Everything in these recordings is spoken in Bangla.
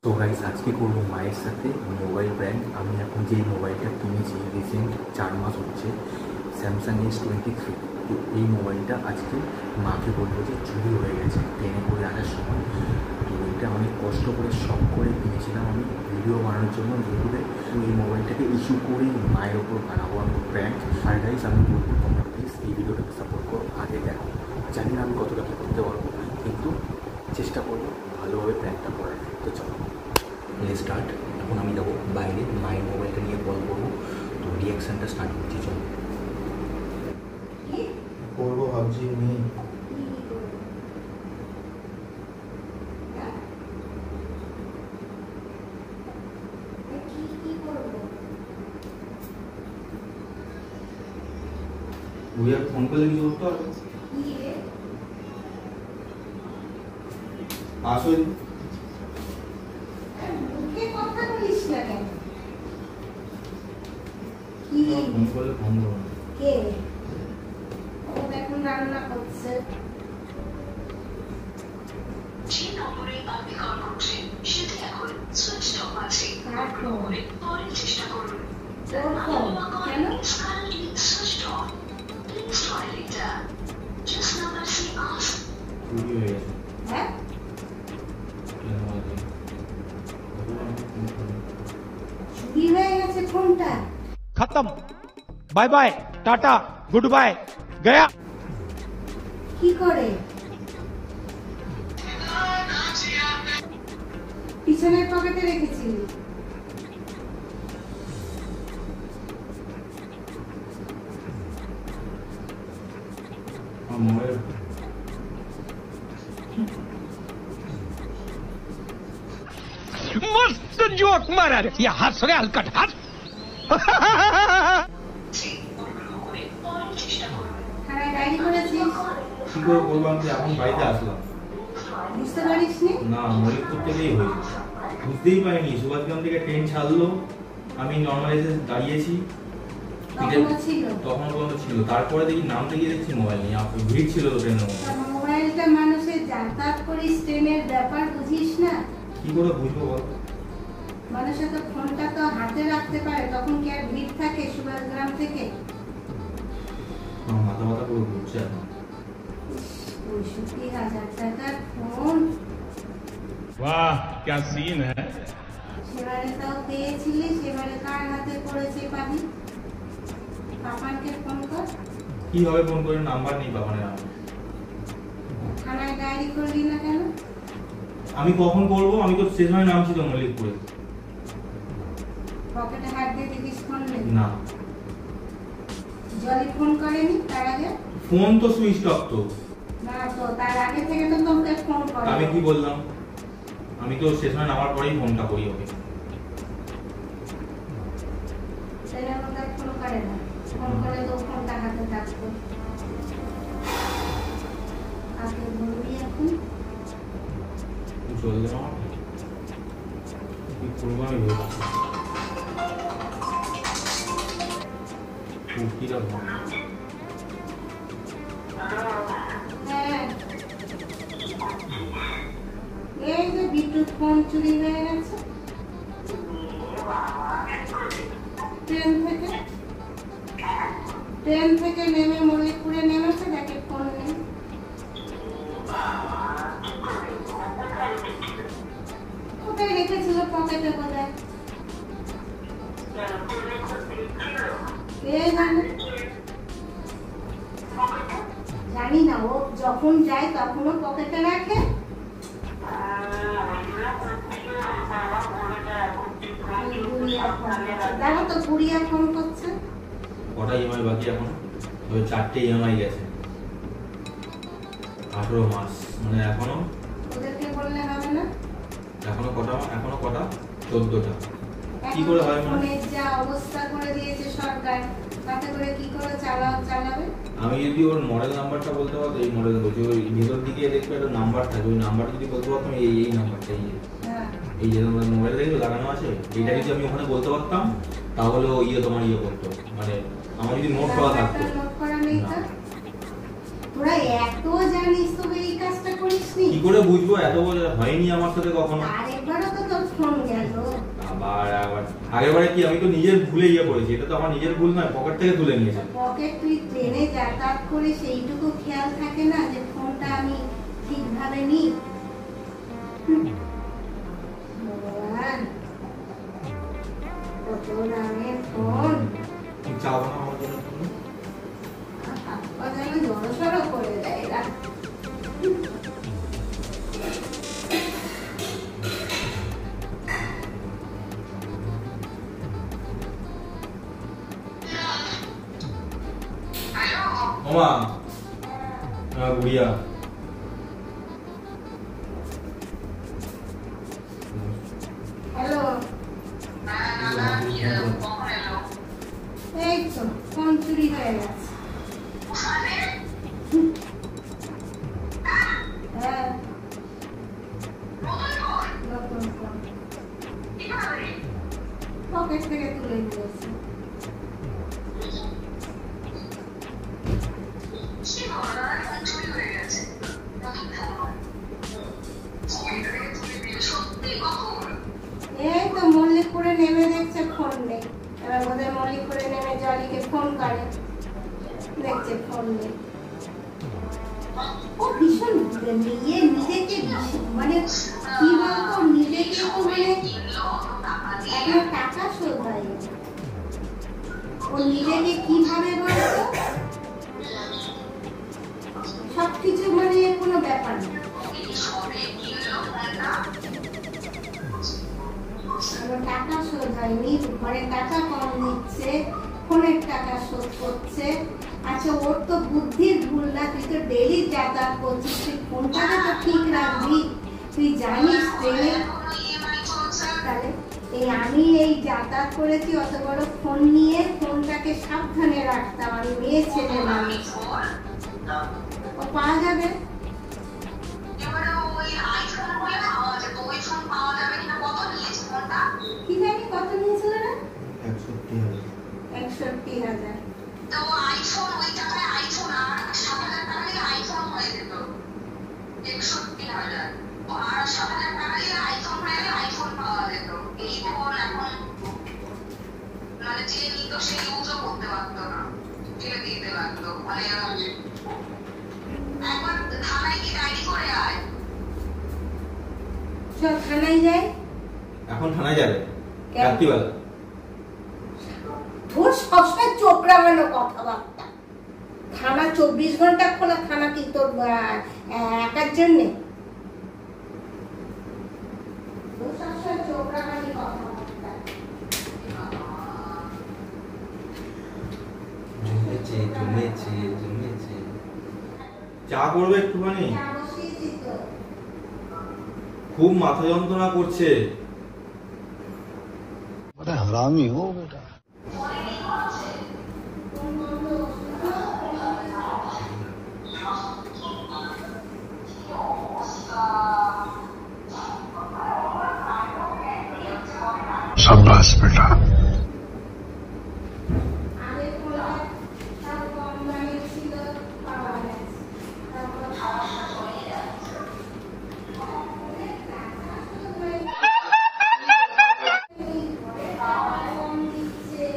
তো গাইস আজকে করবো মায়ের সাথে মোবাইল ব্র্যান্ড। আমি এখন যেই মোবাইলটা কিনেছি রিসেন্ট 4 মাস হচ্ছে, স্যামসাং S23। তো এই মোবাইলটা আজকে মাকে বলবো যে চুরি হয়ে গেছে ট্রেনে করে আনার সময়। তো এটা অনেক কষ্ট করে শখ করে কিনেছিলাম আমি ভিডিও বানানোর জন্য ইউটিউবে। তো এই মোবাইলটাকে ইস্যু করেই মায়ের ওপর বানাবো আমি ব্র্যান্ড। আর গাইস আমি বলবো তোমরা প্লিজ এই ভিডিওটাকে সাপোর্ট করো, আগে দেখো। জানি না আমি কতটা কী করতে পারবো, কিন্তু চেষ্টা করবো ভালোভাবে প্ল্যানটা করার। তো চলো স্টার্ট। এখন আমি যাবো বাইরে, মায়ের মোবাইলটা নিয়ে কল করবো। তো রিয়াকশানটা স্টার্ট করছি, চলো। করবো ভাবছি নেই। ভুইয়া ফোন করলে কিছু করতে হবে? আসো। ফোন করলে ফোন করো। কে ও এখন রান্না করছে? যে নম্বরে আপনি কল করছেন সেটি এখন সুইচ অফ আছে। নম্বরে পরে চেষ্টা করুন। ওর ফোন কেন? is currently switched off. Please try later. Just number see ask. চুরি হয়ে গেছে। হ্যাঁ চুরি হয়ে গেছে ফোনটা। खत्म, bye bye, tata, goodbye, गया। কি করে? পিছনের পকেটে রেখেছিলি? আমার मस्त जोक मारा रे, ये हंस रे हलकट हंस। থানায় ডায়েরি করেছিস? কি করে বলবো? আমি এখন বাড়িতে আসলাম। বুঝতে পারিসনি? না, মলিকপুর থেকেই হয়েছে। বুঝতেই পারিনি। সুভাষগ্রাম থেকে ট্রেন ছাড়লো, আমি নর্মাল এসে দাঁড়িয়েছি। তখনও ছিল? তখন পর্যন্ত ছিল। তারপরে দেখি নামতে গিয়ে দেখছি মোবাইল নেই। ভিড় ছিল তো ট্রেনের মধ্যে। মোবাইলটা মানুষের যাতায়াত করিস, ট্রেনের ব্যাপার বুঝিস না? কি করে বুঝবো বল? মানুষের তো ফোনটা তো হাতে রাখতে পারে, তখন কি আর ভিড় থাকে সুভাষগ্রাম থেকে? আমার মাথা ব্যথা করে ঘুরছে এখন। 65,000 টাকার ফোন, वाह क्या सीन है। সেবারে তাও পেয়েছিলি, সেবারে কার হাতে পড়েছে পাবি? পাপানকে ফোন কর। কি হবে ফোন করে? নাম্বার নেই বাবানের আমার। থানায় ডায়েরি করলি না কেন? আমি কখন করবো? আমি তো স্টেশনে নামছি তো মল্লিকপুরে। পকেটে হাত দিয়ে দেখিস ফোন নেই? না, জলি ফোন করেনি তার আগে? ফোন তো সুইচ অফ তো। না তো তার আগে থেকে তো তোকে ফোন করে। আমি কি বললাম? আমি তো স্টেশনে নামার পরেই ফোনটা করি ওকে। ট্রেনের মধ্যে ফোন করে না, ফোন করে তো ফোনটা হাতে থাকতো। আজকে বলবি এখন? চলে যাও। কি করবো আমি ভেবেছি। কুকিরা ভালো। হ্যাঁ, এই যে বিদ্যুৎ ফোন চুরি হয়ে গেছে ট্রেন থেকে নেমে মল্লিকপুরে নেমেছে, দেখে ফোন নেই। কোথায় রেখেছিল? পকেটে কোথায়? কে জানে? জানি না, ও যখন যায় তখনও পকেটে রাখে। দেখো তো গুড়িয়া ফোন করছে। কটা ইএমআই বাকি এখন? ওই 4টে ইএমআই গেছে। 18 মাস মানে এখনো। ওদেরকে বললে হবে না? এখনো কটা? 14টা। কি করে হয়? ফোনের যা অবস্থা করে দিয়েছে সরকার, তাতে করে কি করে চালাবে? আমি যদি ওর মডেল নাম্বারটা বলতে পারতো, এই মডেল বলছি, ওই ভিতর দিকে দেখবে একটা নাম্বার থাকে, ওই নাম্বারটা যদি বলতে পারতাম, এই নাম্বারটা, এই যে তোমার মোবাইল দেখবে লাগানো আছে, এইটা যদি আমি ওখানে বলতে পারতাম, তাহলে ও তোমার করতো। মানে আমার যদি নোট করা থাকতো। নোট করা নেই তো? তোরা এত জানিস তবে এই কাজটা করিসনি? কি করে বুঝবো? এত হয়নি আমার সাথে কখনো। আরেকবারও তো তোর ফোন আগেরবারে কি আমি তো নিজের ভুলে ইয়ে করেছি, এটা তো আমার নিজের ভুল নয়, পকেট থেকে তুলে নিয়েছে। পকেট তুই ট্রেনে যাতায়াত করে সেইটুকু খেয়াল থাকে না যে ফোনটা আমি ঠিকভাবে নিই? ভগবান, কত দামের ফোন, চাও না আমার জন্য? হাত পা যেন জড়সড় করে দেয় এরা। ওমা গুড়িয়া, হ্যালো, এই তো ফোন চুরি হয়ে গেছে। হ্যাঁ, নতুন ফোন পকেট থেকে তুলে নিয়েছে। এই তো মল্লিকপুরে নেমে দেখছে ফোন নেই, এবার বোধহয় মল্লিকপুরে নেমে জলিকে ফোন করে, দেখছে ফোন নেই। ও ভীষণ নিজেকে মানে কি বলতো, নিজেকে তো মানে একটা টাকা শোধ হয়। ও নিজেকে কিভাবে বলতো, সবকিছু মানে কোনো ব্যাপার না। টাকা শোধ হয়নি, ঘরে টাকা কম দিচ্ছে, ফোনের টাকা শোধ করছে। আচ্ছা, ওর তো বুদ্ধির ভুল না, তুই তো ডেইলি যাতায়াত করছিস, তুই ফোনটাকে তো ঠিক রাখবি। তুই জানিস ট্রেনে, তাহলে আমি এই যাতায়াত করেছি অত বড় ফোন নিয়ে, ফোনটাকে সাবধানে রাখতাম। আমি মেয়ে ছেলে মানুষ, ও পাওয়া যাবে। কি জানি কত নিয়েছিল না? 61,000। তো আইফোন ওই টাকায় আইফোন আর 7,000 টাকা দিয়ে আইফোন হয়ে যেত 61,000, আর 7,000 টাকা দিয়ে আইফোন হয়ে গেলে আইফোন পাওয়া যেত। এই ফোন এখন মানে যে নিত সে ইউজও করতে পারতো না, ফেলে দিতে লাগতো। মানে একবার থানায় গিয়ে ডায়েরি করে আয়। সব থানায় যায়। এখন থানায় যাবে রাত্রিবেলা? তোর সবসময় চোখ রাঙানো কথাবার্তা। থানা 24 ঘন্টা খোলা, থানা কি তোর একার জন্যে? তোর সবসময় চোখ রাঙানি কথাবার্তা। চা করবে একটুখানি? চা বসিয়েছি তো। খুব মাথা যন্ত্রণা করছে। बड़ा हरामी हो बेटा। शाबाश बेटा। আগে ফোনটা তার কম দামে ছিল, পাওয়া গেছে। তারপর কম দিচ্ছে,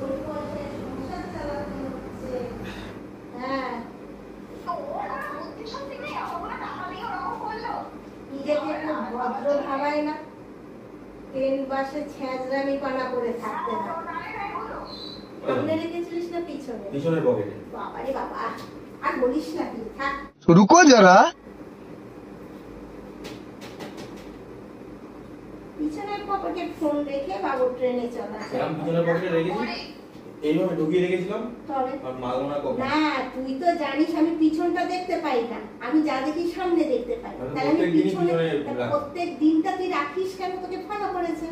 ওর পয়সায় সংসার চালাতে হচ্ছে। হ্যাঁ, নিজেকে খুব ভদ্র ভাবায় না, ট্রেন বাসে ছ্যাঁচড়ামি পানা করে থাকতে না। সামনে রেখেছিলিস না পিছনে? পিছনের পকেটে। বাবারে বাবা, আর বলিস না তুই, থাক। रुको जरा। পিছনের পকেটে ফোন রেখে বাবু ট্রেনে চলা। আমি পিছনের পকেটে রেখেছি, এইভাবে ঢুকিয়ে রেখেছিলাম। তবে আর মালগোনা কখন? না, তুই তো জানিস আমি পিছনটা দেখতে পাই না, আমি যা দেখি সামনে দেখতে পাই। তাহলে আমি পিছনে প্রত্যেক দিনটা তুই রাখিস কেন? তোকে ফলো করেছে,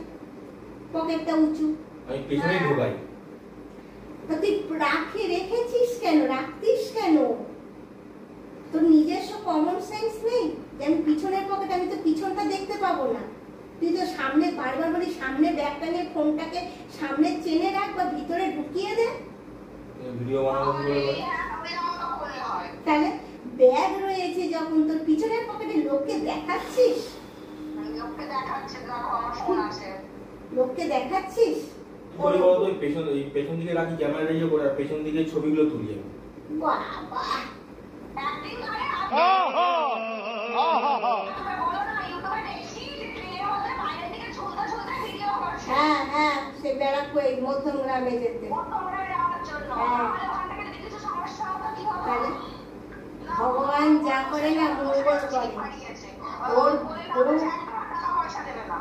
পকেটটা উঁচু। আমি পিছনেই ঢোকাই। তো তুই রেখেছিস কেন, রাখতিস কেন? তোর নিজস্ব কমন সেন্স নেই যে আমি পিছনের পকেট, আমি তো পিছনটা দেখতে পাবো না। তুই তো সামনে বারবার বলি, সামনে ব্যাগটা নিয়ে ফোনটাকে সামনে চেনে রাখ বা ভিতরে ঢুকিয়ে দে। ভিডিও বানাবো কি করে? তাহলে ব্যাগ রয়েছে যখন, তোর পিছনের পকেটে লোককে দেখাচ্ছিস। লোককে দেখাচ্ছে, দেখো আমার ফোন আছে। লোককে দেখাচ্ছিস? বলি বলো তো, এই পেছন দিকে রাখি ক্যামেরাটা ইয়ে করে, আর পেছন দিকে ছবিগুলো তুলি আমি। বাবা একদিন ধরে বলো না ইউটিউবে দেখছি যে ট্রেনের মধ্যে বাইরের দিকে ঝুলতে ঝুলতে ভিডিও করছে। হ্যাঁ সে ব্যারাকপুর মধ্যম গ্রামে যেতে। তোমরা যাওয়ার জন্য হ্যাঁ। তাহলে ওখান থেকে যদি কিছু সমস্যা হতো কি হতো? তাহলে ভগবান যা করে না মঙ্গল করে। ওর বলে টাকা পয়সা দেবে না।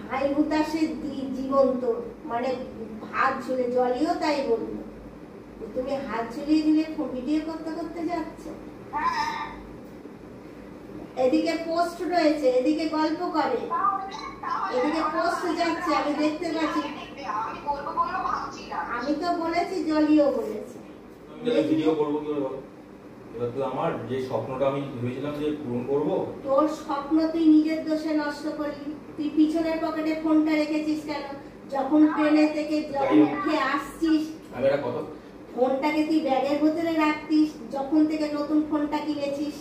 ভাই হুতাশের জীবন তোর, মানে হাত ঝুলে, জলিও তাই বললো, তুমি হাত ঝুলিয়ে দিলে ভিডিও করতে করতে যাচ্ছ। এদিকে পোস্ট রয়েছে, এদিকে গল্প করে, এদিকে পোস্ট যাচ্ছে, আমি দেখতে পাচ্ছি। আমি করবো বললো ভাবছি না। আমি তো বলেছি, জলিও বলেছে। আমি ভিডিও করবো কি করে বলো? এবার তো আমার যে স্বপ্নটা আমি ভেবেছিলাম যে পূরণ করবো, তোর স্বপ্ন তুই নিজের দোষে নষ্ট করলি। তুই পিছনের পকেটে ফোনটা রেখেছিস কেন? যখন ট্রেনে থেকে যখন উঠে আসছিস আমি একটা কথা, ফোনটাকে তুই ব্যাগের ভিতরে রাখতিস। যখন থেকে নতুন ফোনটা কিনেছিস,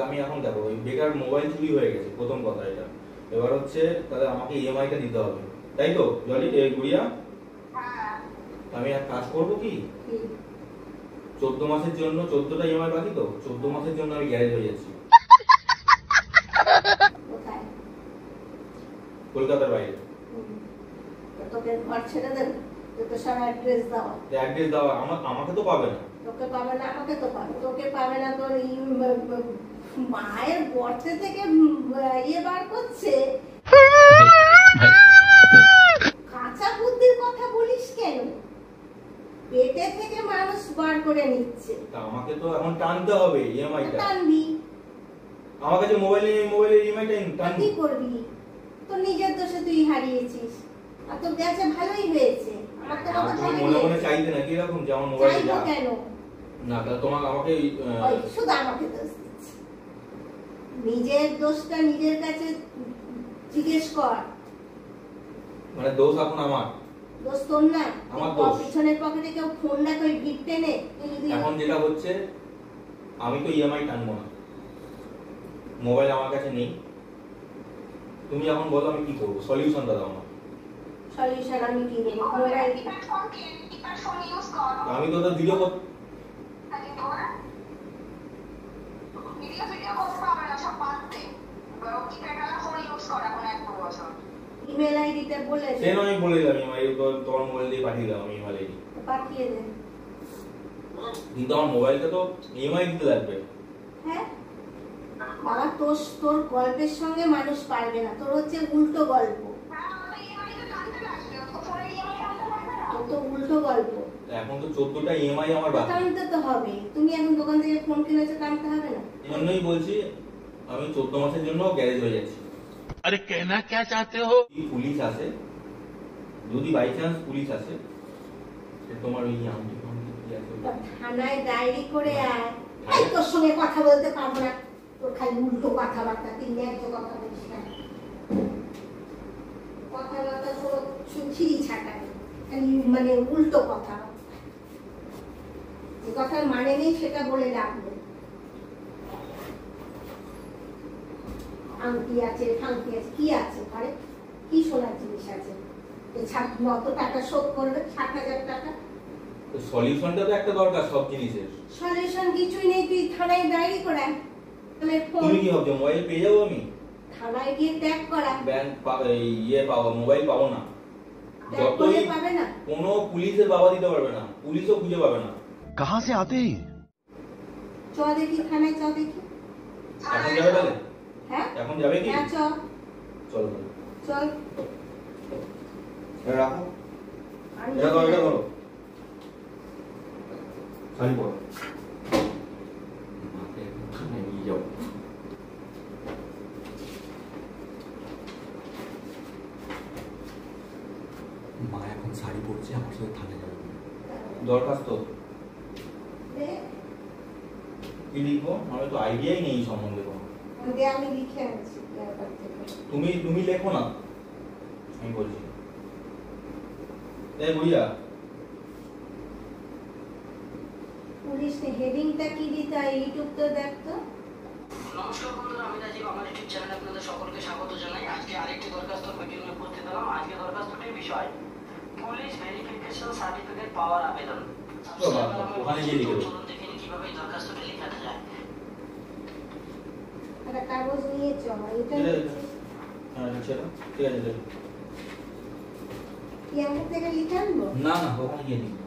আমি এখন দেখো ওই বেকার মোবাইল চুরি হয়ে গেছে, প্রথম কথা এটা। এবার হচ্ছে তাহলে আমাকে ইএমআইটা দিতে হবে, তাই তো জলি গুড়িয়া? আমি এক কাজ করবো কি, 14 মাসের জন্য 14টা ইএমআই বাকি তো, 14 মাসের জন্য আমি গ্যারেজ হয়ে যাচ্ছি কোথায়? কলকাতার বাইরে। তোকে ঘর ছেড়ে দেবে? তোকে সব অ্যাড্রেস দেওয়া। অ্যাড্রেস দেওয়া আমাকে তো পাবে না। তোকে পাবে না, আমাকে তো পাবে। তোকে পাবে না, তোর মায়ের গর্তে থেকে ইয়ে বার করছে। কাঁচা বুদ্ধির কথা বলিস কেন? পেটে থেকে মানুষ বার করে নিচ্ছে। তা আমাকে তো এখন টানতে হবে ইএমআইটা। টানবি? আমার কাছে মোবাইলের ইএমআইটা টানবি। কি করবি? তোর নিজের দোষে তুই হারিয়েছিস। আর তোর গেছে ভালোই হয়েছে। আমার তো কথা তুমি মনে মনে চাইতে না কি রকম যেমন মোবাইলে চাইবো যা কেন? না, তাহলে তোমাকে আমাকে ওই শুধু আমাকে দোষ দিচ্ছে। নিজের দোষটা নিজের কাছে জিজ্ঞেস কর। মানে দোষ এখন আমার। দোষ তোর না। আমার দোষ। পিছনের পকেটে কেউ ফোন রাখে ওই ভিড় টেনে। এখন যেটা হচ্ছে, আমি তো ইএমআই টানবো না, মোবাইল আমার কাছে নেই। তুমি এখন বলো আমি কি করবো, সলিউশনটা দাও আমার। সলিউশন আমি কি দেবো? কিপ্যাড ফোন ইউজ কর। আমি তো ভিডিও ভিডিও করতে পারবে না, সব বাদ দে। কিপ্যাড ওয়ালা ফোন ইউজ কর এখন 1-2 বছর। ইমেল আইডিটা বলে দে। সেন আমি বলে দিলাম তোমার মোবাইল দিয়ে পাঠিয়ে দাও, আমি ইমেল আইডি পাঠিয়ে দে। কিন্তু আমার মোবাইলটা তো ইএমআই দিতে লাগবে। হ্যাঁ বাবা, তোর গল্পের সঙ্গে মানুষ পারবে না। তোর হচ্ছে উল্টো গল্প। তোর তো উল্টো গল্প। এখন তো 14টা ইএমআই আমার বাকি। টানতে তো হবে। তুমি এখন দোকান থেকে ফোন কিনেছো, টানতে হবে না? এজন্যই বলছি আমি 14 মাসের জন্য গ্যারেজ হয়ে যাচ্ছি। अरे कहना क्या चाहते हो? যদি পুলিশ আসে, যদি বাই চান্স পুলিশ আসে, তোমার ওই আংটি কি আছে থানায় ডায়েরি করে আয়। এই তোর সঙ্গে কথা বলতে পারবো না। তোর খালি উল্টো কথাবার্তা, তুই ন্যায্য কথা বলিস না। কথাবার্তা পুরো ছিঁড়ি ছাটা, খালি মানে উল্টো কথা। যে কথার মানে নেই সেটা বলে রাখবে। আংটি আছে, ফাংটি আছে, কি আছে ঘরে? কি সোনার জিনিস আছে? অত টাকা শোধ করবে, 60,000 টাকা। সলিউশনটা তো একটা দরকার সব জিনিসের। সলিউশন কিছুই নেই। তুই থানায় ডায়েরি করা। তুমি কি ভাবছো মোবাইল পেয়ে যাবো আমি? থানায় গিয়ে ট্যাগ করা। ব্যাংক ইয়ে পাবো, মোবাইল পাবো না। ট্যাগ করলে পাবে না। কোনো পুলিশের বাবা দিতে পারবে না, পুলিশও খুঁজে পাবে না। कहाँ से आते हैं? চ দেখি থানায়, চ দেখি। এখন যাবে তাহলে? হ্যাঁ এখন যাবে কি? হ্যাঁ চল চলো চল। রাখো, এটা ধরো শাড়ি পরো। নিয়ে যাও। মা এখন শাড়ি পরছে, আমার সাথে থানায় যাবে। দরখাস্ত দে, কি লিখবো? আমার তো আইডিয়াই নেই এই সম্বন্ধে কোনো। দে, আমি লিখে আনছি ব্যাপার থেকে। তুমি লেখো না, আমি বলছি। এই বুড়িয়া, পুলিশ হেডিংটা কি দিতে হয়? ইউটিউব তো দেখতো। নমস্কার বন্ধুরা, আমি রাজীব। আমার ইউটিউব চ্যানেলে আপনাদের সকলকে স্বাগত জানাই। আজকে আরেকটি দরখাস্ত ভিডিও নিয়ে উপস্থিত হলাম। আজকে দরখাস্তটি বিষয় পুলিশ ভেরিফিকেশন সার্টিফিকেট পাওয়ার আবেদন। ওখানে গিয়ে লিখে দেবো। চলুন দেখে নিই কিভাবে এই দরখাস্তটা লেখানো যায়। একটা কাগজ নিয়ে চল, এটা হ্যাঁ চলো ঠিক আছে চলো। কি আমার থেকে লিখে আনবো? না না ওখানে গিয়ে লিখবো।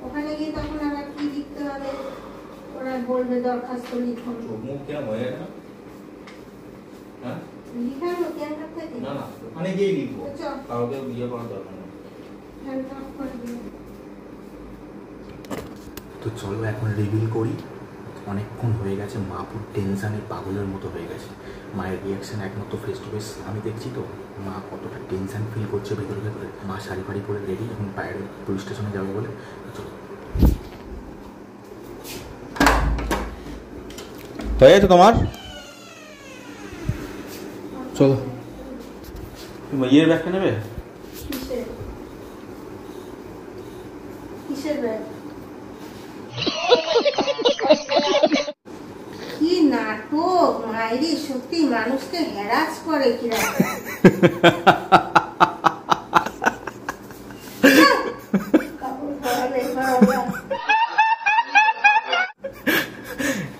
ওখানে গিয়ে তখন আবার কি লিখতে হবে? ওরা বলবে দরখাস্ত লিখুন। চোখ মুখ কেন হয়ে গেছে না? হ্যাঁ লিখানো ক্যান্টার থেকে? না না ওখানে গিয়ে লিখবো। চল। কাউকে বিয়ে করার দরকার নেই। হ্যান্ড অফ করে দিও। তো চলো এখন রিভিল করি। অনেকক্ষণ হয়ে গেছে, মা পুরো টেনশানে পাগলের মতো হয়ে গেছে। মায়ের রিয়াকশান একমাত্র ফেস টু ফেস আমি দেখছি, তো মা কতটা টেনশান ফিল করছে ভেতরে ভেতরে। মা শাড়ি ফাড়ি পরে রেডি, এখন বাইরে পুলিশ স্টেশনে যাবে বলে। চলো হয়ে গেছে তোমার? চলো তুমি ইয়ের ব্যাগটা নেবে? কিসের? কিসের ব্যাগ? কি নাটক মায়েরি, সত্যি মানুষকে হ্যারাস করে কিরা।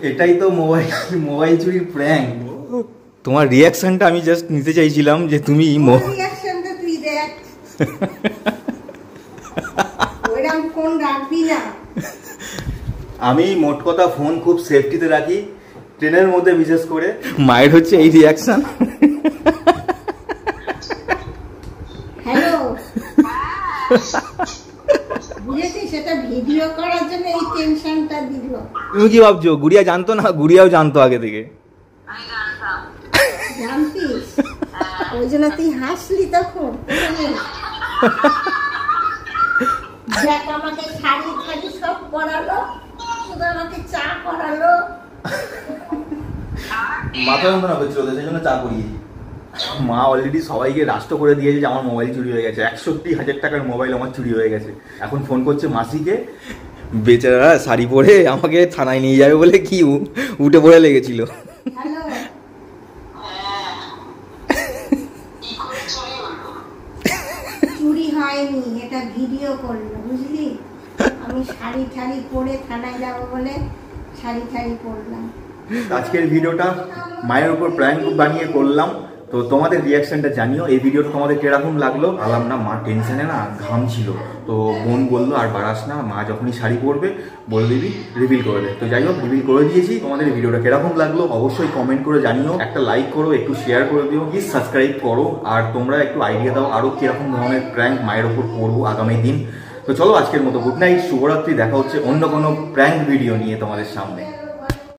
এটাই তো মোবাইল চুরির প্র্যাঙ্ক। তোমার রিয়াকশনটা আমি জাস্ট নিতে চাইছিলাম যে তুমি রিয়াকশনটা তুই দেখ, ওইরকম ফোন রাখবি না। আমি মোট কথা ফোন খুব সেফটিতে রাখি, ট্রেনের মধ্যে বিশেষ করে। মায়ের হচ্ছে এই রিয়াকশন। হ্যালো, বুঝেছি, সেটা ভিডিও করার জন্য এই টেনশনটা দিল। তুমি কি ভাবছো গুড়িয়া জানতো না? গুড়িয়াও জানতো আগে থেকে। আমি জানতাম। জানতিস? ওই জন্য তুই হাসলি তখন। দেখ আমাকে শাড়ি ফাড়ি সব পরালো, শুধু আমাকে চা করালো। মাথা যন্ত্রণা করছিল, সেই জন্য চা করিয়েছি। মা অলরেডি সবাইকে রাষ্ট্র করে দিয়েছে যে আমার মোবাইল চুরি হয়ে গেছে। 61,000 টাকার মোবাইল আমার চুরি হয়ে গেছে। এখন ফোন করছে মাসিকে, বেচারা শাড়ি পরে আমাকে থানায় নিয়ে যাবে বলে কি উঠে পড়ে লেগেছিল। হ্যালো, কি করে চুরি হলো? চুরি হয়নি, এটা ভিডিও করলো, বুঝলি? আমি শাড়ি ঠাড়ি পরে থানায় যাবো বলে শাড়ি ঠাড়ি পরলাম। আজকের ভিডিওটা মায়ের উপর প্র্যাঙ্ক বানিয়ে করলাম। তো তোমাদের রিয়াকশনটা জানিও। এই ভিডিওটা তোমাদের কিরকম লাগলো? আলাম না, মা টেনশনে না ঘাম ছিল, তো বোন বললো আর বাড়াস না, মা যখনই শাড়ি পরবে বলে দিবি রিভিল করে দে। তো যাই হোক রিভিল করে দিয়েছি। তোমাদের ভিডিওটা কিরকম লাগলো অবশ্যই কমেন্ট করে জানিও। একটা লাইক করো, একটু শেয়ার করে দিও, প্লিজ সাবস্ক্রাইব করো। আর তোমরা একটু আইডিয়া দাও আরো কিরকম ধরনের প্র্যাঙ্ক মায়ের উপর করবো আগামী দিন। তো চলো আজকের মতো গুড নাইট, শুভরাত্রি। দেখা হচ্ছে অন্য কোনো প্র্যাঙ্ক ভিডিও নিয়ে তোমাদের সামনে।